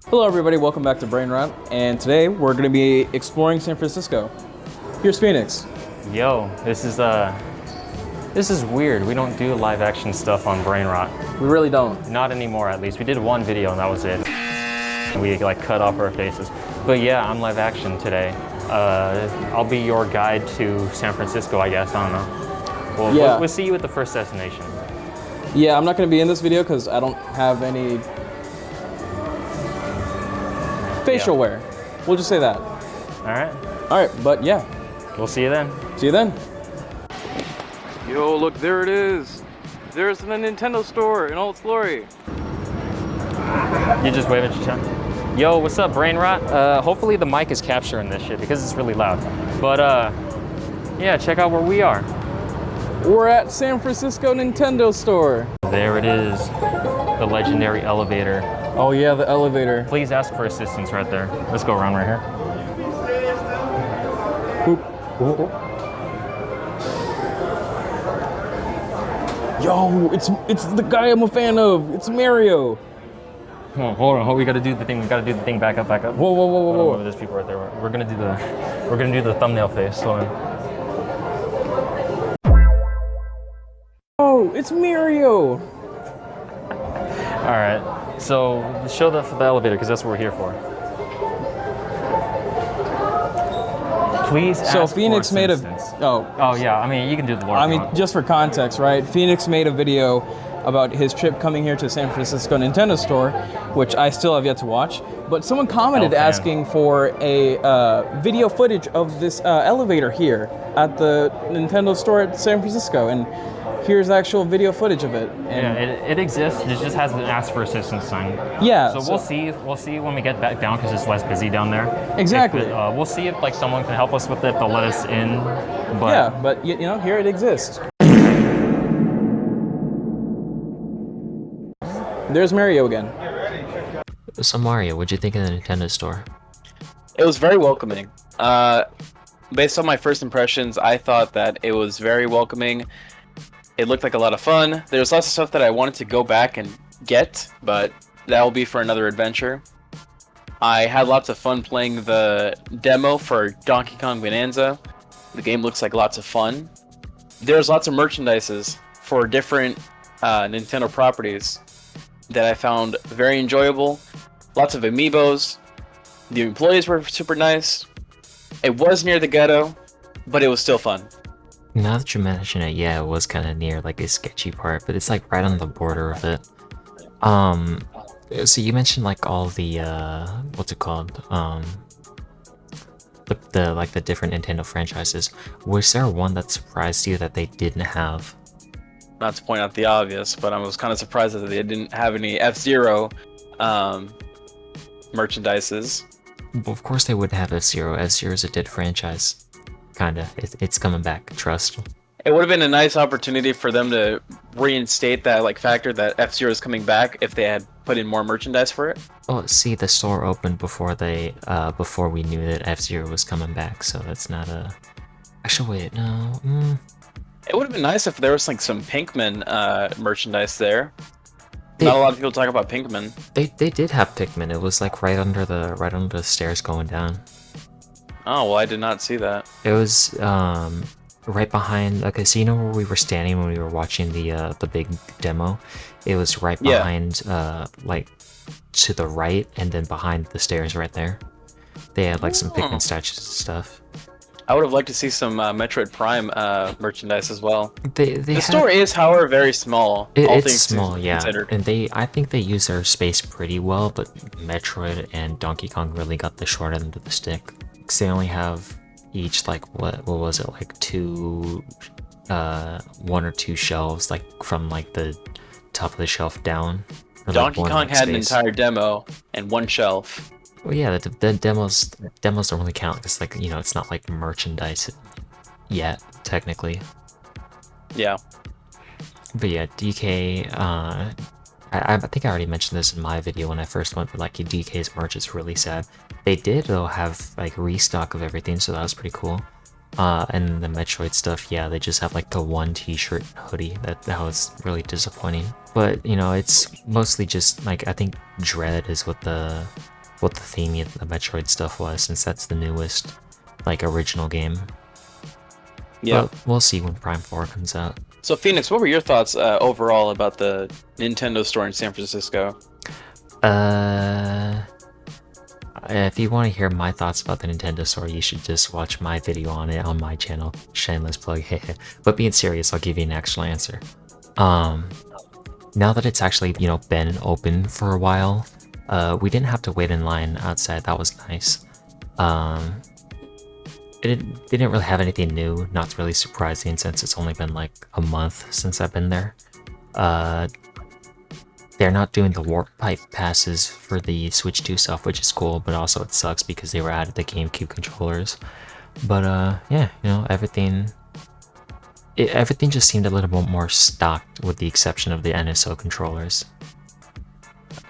Hello everybody, welcome back to Brain Rot, and today we're going to be exploring San Francisco. Here's Phoenix. Yo, this is weird. We don't do live action stuff on Brain Rot. We really don't. Not anymore, at least. We did one video and that was it. We like cut off our faces. But yeah, I'm live action today. I'll be your guide to San Francisco, I guess. I don't know. We'll see you at the first destination. Yeah, I'm not going to be in this video because I don't have any facial wear. We'll just say that. All right, but yeah. We'll see you then. See you then. Yo, look, there it is. There's the Nintendo store in all its glory. You just wave at your chat. Yo, what's up, Brain Rot? Hopefully the mic is capturing this shit because it's really loud. But yeah, check out where we are. We're at San Francisco Nintendo store. There it is, the legendary elevator. Oh yeah, the elevator. Please ask for assistance right there. Let's go around right here. Boop. Yo, it's the guy I'm a fan of. It's Mario. Hold on, we gotta do the thing. We gotta do the thing. Back up. Whoa. There's people right there. We're gonna do the thumbnail face. Hold on. Oh, it's Mario. All right. So show the elevator because that's what we're here for. Please. So Phoenix made a. Oh yeah. I mean, you can do the lore. I mean, just for context, right? Phoenix made a video about his trip coming here to San Francisco Nintendo store, which I still have yet to watch. But someone commented asking for a video footage of this elevator here at the Nintendo store at San Francisco, and here's actual video footage of it. And yeah, it exists. It just hasn't asked for assistance sign. Yeah. So we'll see when we get back down because it's less busy down there. Exactly. We'll see if like someone can help us with it. They'll let us in. But yeah, but you know, here it exists. There's Mario again. So Mario, what'd you think of the Nintendo store? It was very welcoming. Based on my first impressions, I thought that it was very welcoming. It looked like a lot of fun. There's lots of stuff that I wanted to go back and get, but that will be for another adventure. I had lots of fun playing the demo for Donkey Kong Bonanza. The game looks like lots of fun. There's lots of merchandises for different Nintendo properties that I found very enjoyable. Lots of amiibos. The employees were super nice. It was near the ghetto, but it was still fun. Now that you mention it, yeah, it was kind of near like a sketchy part, but it's like right on the border of it. So you mentioned like all the what's it called? The different Nintendo franchises. Was there one that surprised you that they didn't have? Not to point out the obvious, but I was kind of surprised that they didn't have any F-Zero merchandises. Well, of course they wouldn't have F-Zero. F-Zero is a dead franchise. Kinda. It's coming back, trust. It would have been a nice opportunity for them to reinstate that like factor that F-Zero is coming back if they had put in more merchandise for it. Oh, see, the store opened before before we knew that F-Zero was coming back, so that's not a... Actually, wait, no... It would have been nice if there was like some Pinkman merchandise there. Not a lot of people talk about Pinkman. They did have Pikmin. It was like right under the stairs going down. Oh well, I did not see that. It was right behind a casino where we were standing when we were watching the big demo. It was right behind like to the right, and then behind the stairs right there. They had like some Pikmin statues and stuff. I would have liked to see some Metroid Prime merchandise as well. The store is, however, very small. It's small, yeah. Considered. And I think they use their space pretty well, but Metroid and Donkey Kong really got the short end of the stick. Because they only have each like what was it, like one or two shelves, like from like the top of the shelf down. Donkey Kong had an entire demo and one shelf. Well, yeah, the demos don't really count because, like, you know, it's not like merchandise yet, technically. Yeah. But yeah, DK, I think I already mentioned this in my video when I first went, but like DK's merch is really sad. They did though have like restock of everything, so that was pretty cool. And the Metroid stuff, yeah, they just have like the one t-shirt hoodie. That was really disappointing. But, you know, it's mostly just like, I think Dread is what the what the theme of the Metroid stuff was, since that's the newest, like, original game. Yeah. But we'll see when Prime 4 comes out. So Phoenix, what were your thoughts overall about the Nintendo store in San Francisco? If you want to hear my thoughts about the Nintendo store, you should just watch my video on it on my channel. Shameless plug. But being serious, I'll give you an actual answer. Now that it's actually, been open for a while, we didn't have to wait in line outside. That was nice. They didn't really have anything new. Not really surprising since it's only been like a month since I've been there. They're not doing the warp pipe passes for the Switch 2 stuff, which is cool, but also it sucks because they were out of the GameCube controllers. But yeah, everything just seemed a little bit more stocked, with the exception of the NSO controllers.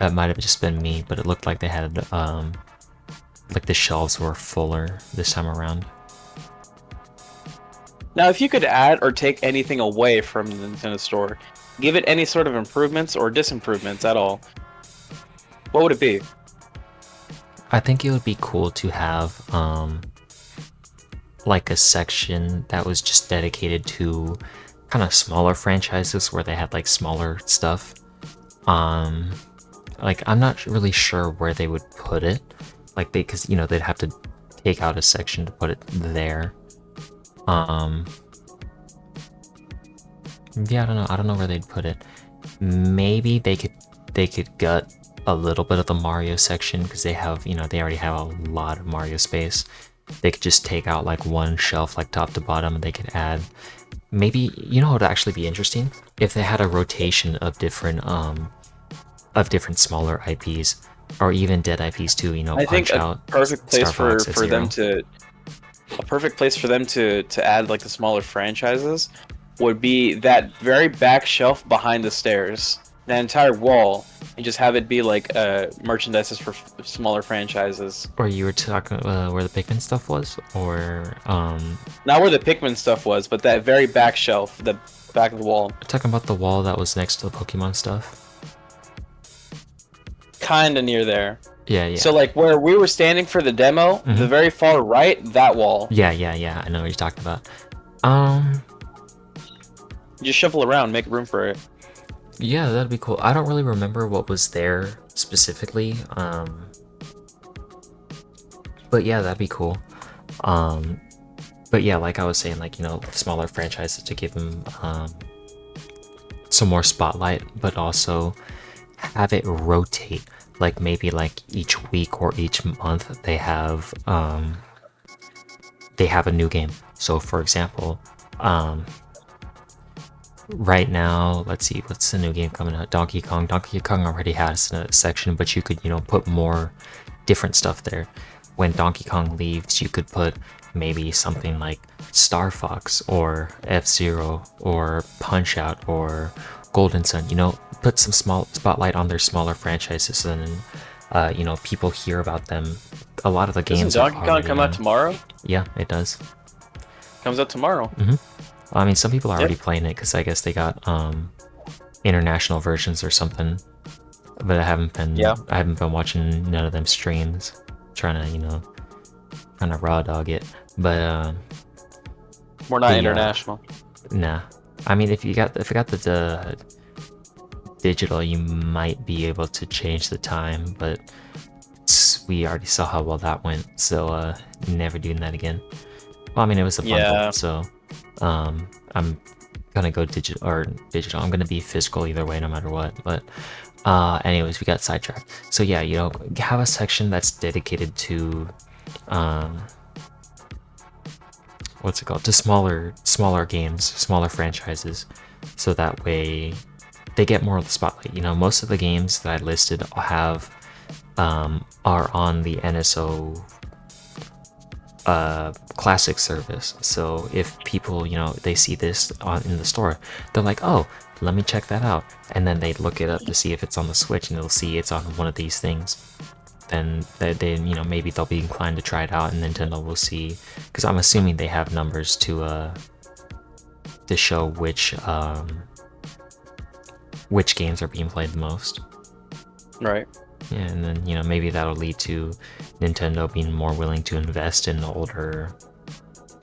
That might have just been me, but it looked like they had like the shelves were fuller this time around. Now, if you could add or take anything away from the Nintendo store, give it any sort of improvements or disimprovements at all, what would it be? I think it would be cool to have like a section that was just dedicated to kind of smaller franchises where they had like smaller stuff. Like I'm not really sure where they would put it, like because they'd have to take out a section to put it there. Yeah, I don't know where they'd put it. Maybe they could gut a little bit of the Mario section because they have, they already have a lot of Mario space. They could just take out like one shelf, like top to bottom, and they could add. Maybe what would actually be interesting if they had a rotation of different smaller IPs, or even dead IPs too. I think a perfect place for them to add like the smaller franchises would be that very back shelf behind the stairs, that entire wall, and just have it be like merchandises for smaller franchises. Or you were talking where the Pikmin stuff was, or not where the Pikmin stuff was, but that very back shelf, the back of the wall. Talking about the wall that was next to the Pokemon stuff. Kinda near there. Yeah. So like where we were standing for the demo, the very far right, that wall. Yeah. I know what you're talking about. Just shuffle around, make room for it. Yeah, that'd be cool. I don't really remember what was there specifically. But yeah, that'd be cool. But yeah, like I was saying, like, smaller franchises to give them some more spotlight, but also have it rotate. Like maybe like each week or each month they have a new game. So for example, right now, let's see, what's the new game coming out? Donkey Kong. Donkey Kong already has a section, but you could, put more different stuff there. When Donkey Kong leaves, you could put maybe something like Star Fox or F-Zero or Punch-Out or Golden Sun, put some small spotlight on their smaller franchises, and then, people hear about them. A lot of the games. Doesn't Donkey Kong come out tomorrow? Yeah, it does. Comes out tomorrow. I mean, some people are already playing it because I guess they got international versions or something. But I haven't been watching none of them streams, trying to raw dog it. But we're not international. Nah, I mean, if you got the digital, you might be able to change the time, but we already saw how well that went, so never doing that again. Well, I mean, it was a bundle, so I'm gonna go digital. I'm gonna be physical either way, no matter what. But anyways, we got sidetracked. So yeah, have a section that's dedicated to what's it called? To smaller games, smaller franchises, so that way they get more of the spotlight. Most of the games that I listed are on the NSO classic service. So if people, they see this in the store, they're like, oh, let me check that out, and then they look it up to see if it's on the Switch, and they'll see it's on one of these things. Then they maybe they'll be inclined to try it out, and Nintendo will see, because I'm assuming they have numbers to show which games are being played the most. Right. Yeah, and then, you know, maybe that'll lead to Nintendo being more willing to invest in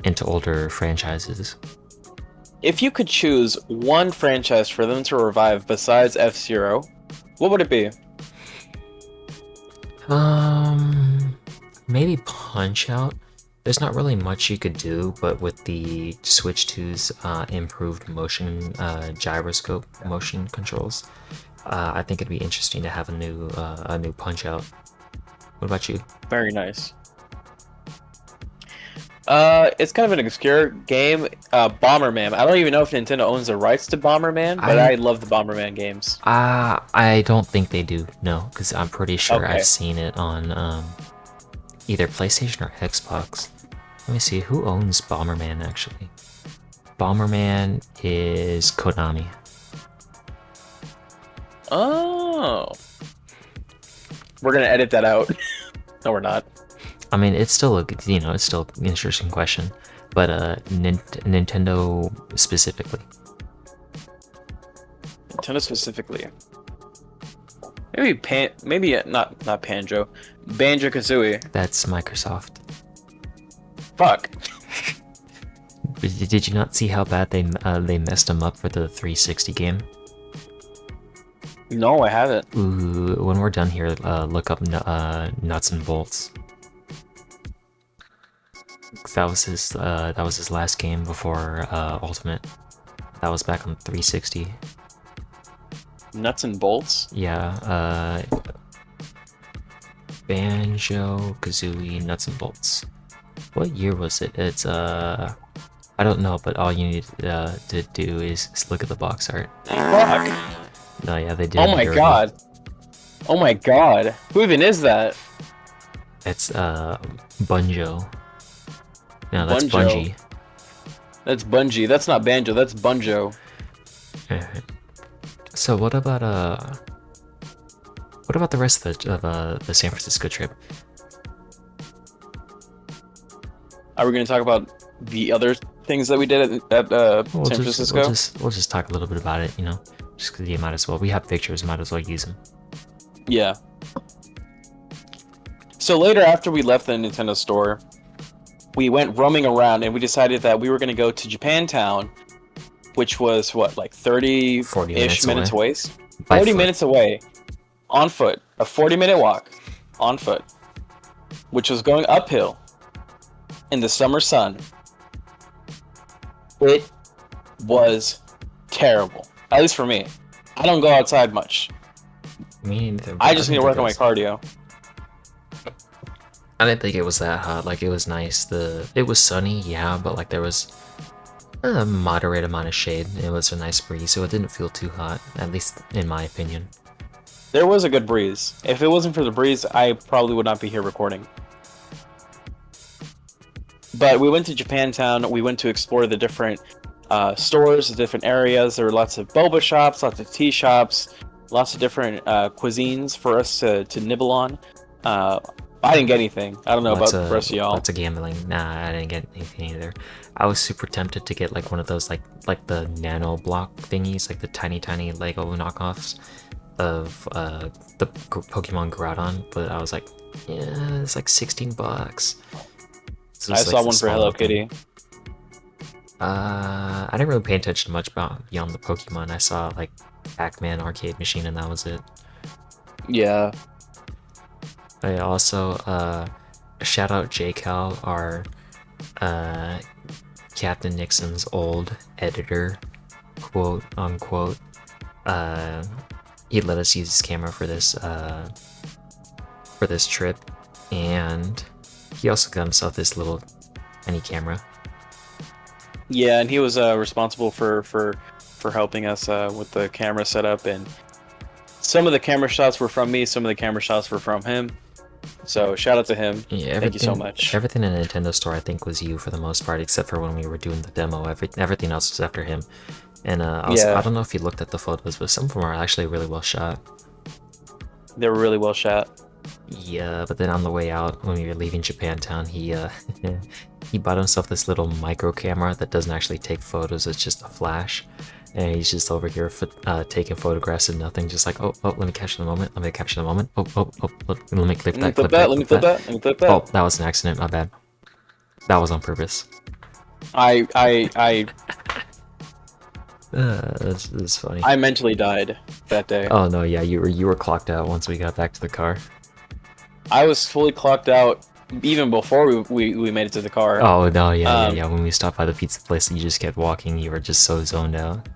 into older franchises. If you could choose one franchise for them to revive besides F-Zero, what would it be? Maybe Punch Out. There's not really much you could do, but with the Switch 2's improved motion gyroscope motion controls, I think it'd be interesting to have a new Punch Out. What about you? Very nice. It's kind of an obscure game. Bomberman. I don't even know if Nintendo owns the rights to Bomberman, but I love the Bomberman games. I don't think they do, no, because I'm pretty sure Okay. I've seen it on either PlayStation or Xbox. Let me see, who owns Bomberman actually? Bomberman is Konami. Oh. We're gonna edit that out. No, we're not. I mean, it's still it's still an interesting question, but Nintendo specifically. Nintendo specifically. Maybe not Banjo. Banjo-Kazooie. That's Microsoft. Fuck. Did you not see how bad they messed them up for the 360 game? No, I haven't. Ooh, when we're done here, look up Nuts and Bolts. That was his last game before Ultimate. That was back on 360. Nuts and Bolts? Yeah, Banjo-Kazooie Nuts and Bolts. What year was it? It's I don't know, but all you need to do is look at the box art. Fuck. No, yeah, they did. Oh my god. Oh my god. Who even is that? It's Bunjo. No, that's Bunjo. Bungie. That's Bungie. That's not Banjo. That's Bunjo. Alright. So what about the rest of the San Francisco trip? Are we going to talk about the other things that we did at San Francisco? We'll just talk a little bit about it, you know, just because you might as well. We have pictures, might as well use them. Yeah. So later, after we left the Nintendo store, we went roaming around and we decided that we were going to go to Japantown, which was what, like 30-ish 40 minutes away? By 40 foot. minutes away on foot. A 40-minute walk on foot, which was going uphill in the summer sun. It was terrible. At least for me. I don't go outside much. Me neither, I but just need think to work on my was- cardio. I didn't think it was that hot. Like, it was nice. It was sunny, yeah, but like there was a moderate amount of shade. It was a nice breeze, so it didn't feel too hot, at least in my opinion. There was a good breeze. If it wasn't for the breeze, I probably would not be here recording. But we went to Japantown. We went to explore the different stores, the different areas. There were lots of boba shops, lots of tea shops, lots of different cuisines for us to nibble on. I didn't get anything. I don't know about the rest of y'all. Lots of gambling. Nah, I didn't get anything either. I was super tempted to get like one of those like the nano block thingies, like the tiny Lego knockoffs of the Pokemon Groudon, but I was like, yeah, it's like $16. So I it's, saw like, the one for small Hello thing. Kitty. I didn't really pay attention much beyond the Pokemon. I saw like Pac-Man arcade machine, and that was it. Yeah. I also shout out JCal, our Captain Nixon's old editor, quote unquote. He let us use his camera for this trip, and he also got himself this little tiny camera. Yeah, and he was responsible for helping us with the camera setup, and some of the camera shots were from me, some of the camera shots were from him. So shout out to him. Yeah, Thank you so much. Everything in the Nintendo store, I think, was you for the most part, except for when we were doing the demo. Everything else was after him. And Yeah. I don't know if you looked at the photos, but some of them are actually really well shot. They were really well shot. Yeah, but then on the way out, when we were leaving Japantown, he he bought himself this little micro camera that doesn't actually take photos. It's just a flash. And he's just over here taking photographs of nothing, just like, oh, let me capture the moment, let me capture the moment, let me clip that, clip that, Let me clip that. Let me clip that. Oh, that was an accident, my bad. That was on purpose. That's funny. I mentally died that day. Oh no, yeah, you were clocked out once we got back to the car. I was fully clocked out even before we made it to the car. Oh no, yeah. When we stopped by the pizza place and you just kept walking, you were just so zoned out.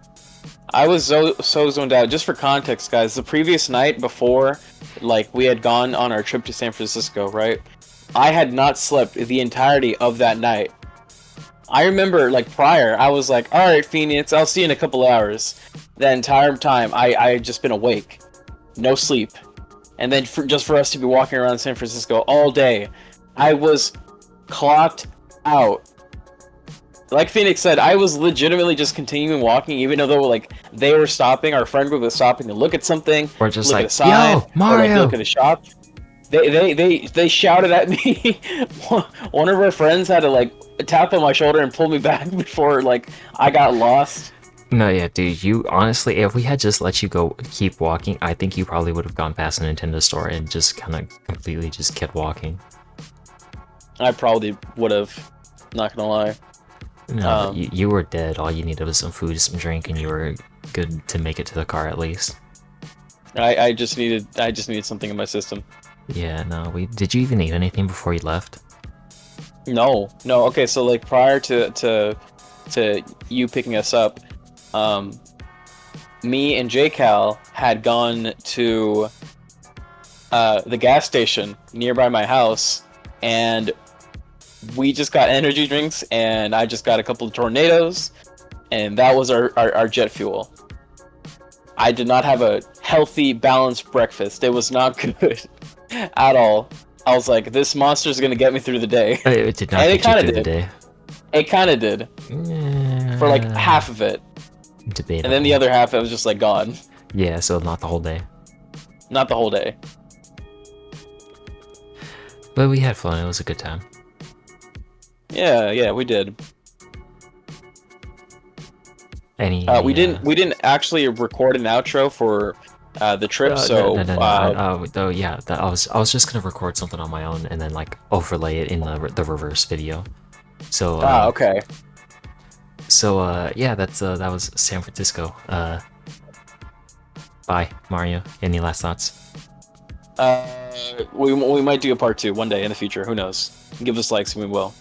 I was so zoned out. Just for context, guys, the previous night before, like, we had gone on our trip to San Francisco, right? I had not slept the entirety of that night. I remember, like, prior, I was like, alright, Phoenix, I'll see you in a couple hours. That entire time, I had just been awake. No sleep. And then just for us to be walking around San Francisco all day, I was clocked out. Like Phoenix said, I was legitimately just continuing walking, even though like they were stopping. Our friend group was stopping to look at something, Or just look like, at a sign, yo, Mario! or like look at a shop. They shouted at me. One of our friends had to like tap on my shoulder and pull me back before like I got lost. No, yeah, dude, you honestly, if we had just let you go keep walking, I think you probably would have gone past the Nintendo store and just kind of completely just kept walking. I probably would have. Not gonna lie. No, you were dead. All you needed was some food, some drink, and you were good to make it to the car at least. I just needed something in my system. Yeah, no, did you even eat anything before you left? No. Okay, so like prior to you picking us up, me and JCal had gone to the gas station nearby my house, and we just got energy drinks, and I just got a couple of tornadoes, and that was our jet fuel. I did not have a healthy, balanced breakfast. It was not good at all. I was like, this monster's gonna get me through the day. It did not And get you through the day. It kind of did. For like half of it. Debatable. And then the other half, it was just like gone. Yeah, so not the whole day. Not the whole day. But we had fun. It was a good time. Yeah, we did. We didn't actually record an outro for the trip, so no. I was just gonna record something on my own and then like overlay it in the reverse video. So okay. So yeah, that was San Francisco. Bye, Mario. Any last thoughts? We might do a part 2 one day in the future. Who knows? Give us likes and we will.